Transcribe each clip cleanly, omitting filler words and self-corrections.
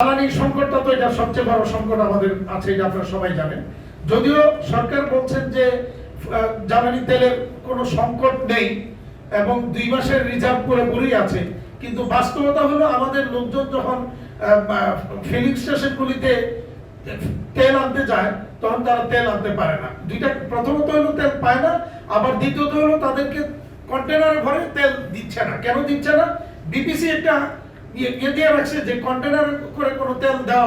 জ্বালানি সংকটটা তো এটা সবচেয়ে বড় সংকট আমাদের আছে, এটা আপনারা সবাই জানেন। যদিও সরকার বলছেন যে জ্বালানি তেলের কোনো সংকট নেই এবং 2 মাসের রিজার্ভ পুরোপুরি আছে, কিন্তু বাস্তবতা হলো আমাদের লোকজন যখন ফিলিং স্টেশনগুলিতে তেল আনতে যায় তখন তারা তেল আনতে পারে না। দুইটা, প্রথমত হলো তেল পায় না, আবার দ্বিতীয়ত হলো তাদেরকে কন্টেনারে ভরে তেল দিচ্ছে না। কেন দিচ্ছে না? বিপিসি একটা ইয়ে দিয়ে রাখছে যে কন্টেনার করে কোনো তেল দেওয়া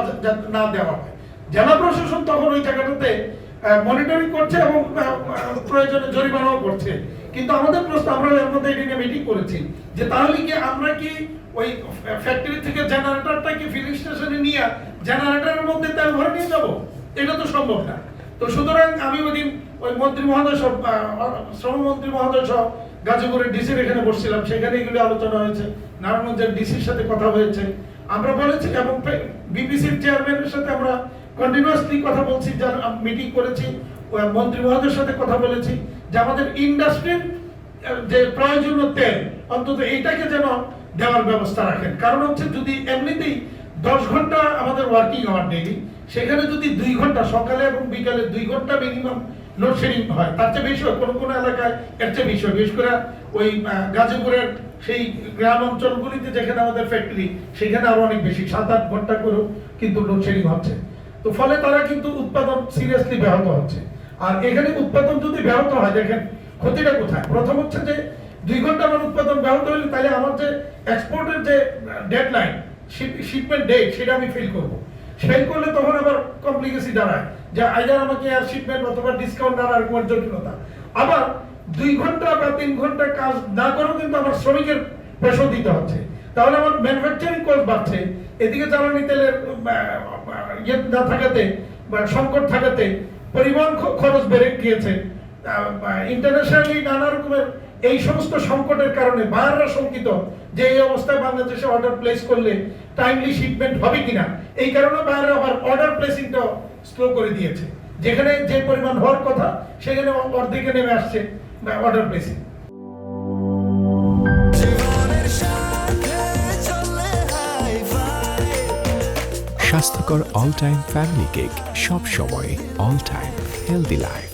না দেওয়া হয়। জেলা প্রশাসন তখন ওই জায়গাটাতে মনিটরিং করছে এবং প্রয়োজনে জরিমানাও করছে। কিন্তু আমাদের প্রশ্ন, আমরা এর মধ্যে এটা নিয়ে মিটিং করেছি যে তাহলে কি আমরা কি ওই ফ্যাক্টরি থেকে জেনারেটরটা কি ফিলিং স্টেশনে নিয়ে জেনারেটরের মধ্যে তেল ভরে নিয়ে যাব? এটা তো সম্ভব না। তো সুতরাং আমি ওই দিন ওই মন্ত্রী মহোদয় সব শ্রমমন্ত্রী মহোদয় সহ গাজীপুরের ডিসির এখানে বসছিলাম, সেখানে এগুলি আলোচনা হয়েছে, নারায়ণগঞ্জের ডিসির সাথে কথা হয়েছে। আমরা বলেছি এবং বিপিসির চেয়ারম্যানের সাথে আমরা কন্টিনিউয়াসলি কথা বলছি, যার মিটিং করেছি, মন্ত্রী মহোদয়ের সাথে কথা বলেছি যে আমাদের ইন্ডাস্ট্রির যে প্রয়োজনীয় তেল অন্তত এইটাকে যেন দেওয়ার ব্যবস্থা রাখেন। কারণ হচ্ছে যদি এমনিতেই 10 ঘন্টা আমাদের ওয়ার্কিং আওয়ার ডেইলি, সেখানে যদি 2 ঘন্টা সকালে এবং বিকালে 2 ঘন্টা মিনিমাম লোডশেডিং হয়, তার চেয়ে বেশি হয় কোনো কোনো এলাকায়, এর চেয়ে বেশি হয়। বিশেষ করে ওই গাজীপুরের সেই গ্রাম অঞ্চলগুলিতে যেখানে আমাদের ফ্যাক্টরি, সেখানে আরো অনেক বেশি, 7-8 ঘন্টা করেও কিন্তু লোডশেডিং হচ্ছে। তো ফলে তারা কিন্তু উৎপাদন সিরিয়াসলি ব্যাহত হচ্ছে। আর এখানে উৎপাদন যদি ব্যাহত হয়, দেখেন ক্ষতিটা কোথায়। প্রথম হচ্ছে যে 2 ঘন্টা আমার উৎপাদন ব্যাহত হলে তাহলে আমার যে এক্সপোর্টের যে ডেডলাইন, শিপমেন্ট ডেট, সেটা আমি ফেল করবো। ফেল করলে তখন আবার কমপ্লিকেসি দাঁড়ায় যে আইদার আমাকে আর শিপমেন্ট অথবা ডিসকাউন্ট আর কোনো জটিলতা। আবার 2 ঘন্টা বা 3 ঘন্টা কাজ না করেও কিন্তু আমার শ্রমিকের পেশো দিতে হচ্ছে। তাহলে আমার ম্যানুফ্যাকচারিং কস্ট বাড়ছে, এদিকে জ্বালানি তেলের ইয়ে না থাকাতে বা সংকট থাকাতে পরিবহন খরচ বেড়ে গিয়েছে। ইন্টারন্যাশনালি নানা রকমের এই সমস্ত সংকটের কারণে বায়াররা শঙ্কিত যে এই অবস্থায় বাংলাদেশে অর্ডার প্লেস করলে টাইমলি শিপমেন্ট হবে কিনা। এই কারণে বায়াররা আবার অর্ডার প্লেসিংটা স্লো করে দিয়েছে, যেখানে যে পরিমাণ হওয়ার কথা সেখানে অর্ধেকে নেমে আসছে অর্ডার প্লেসিং। স্বাস্থ্যকর অল টাইম ফ্যামিলি কেক, সব সময় অল টাইম হেলদি লাইফ।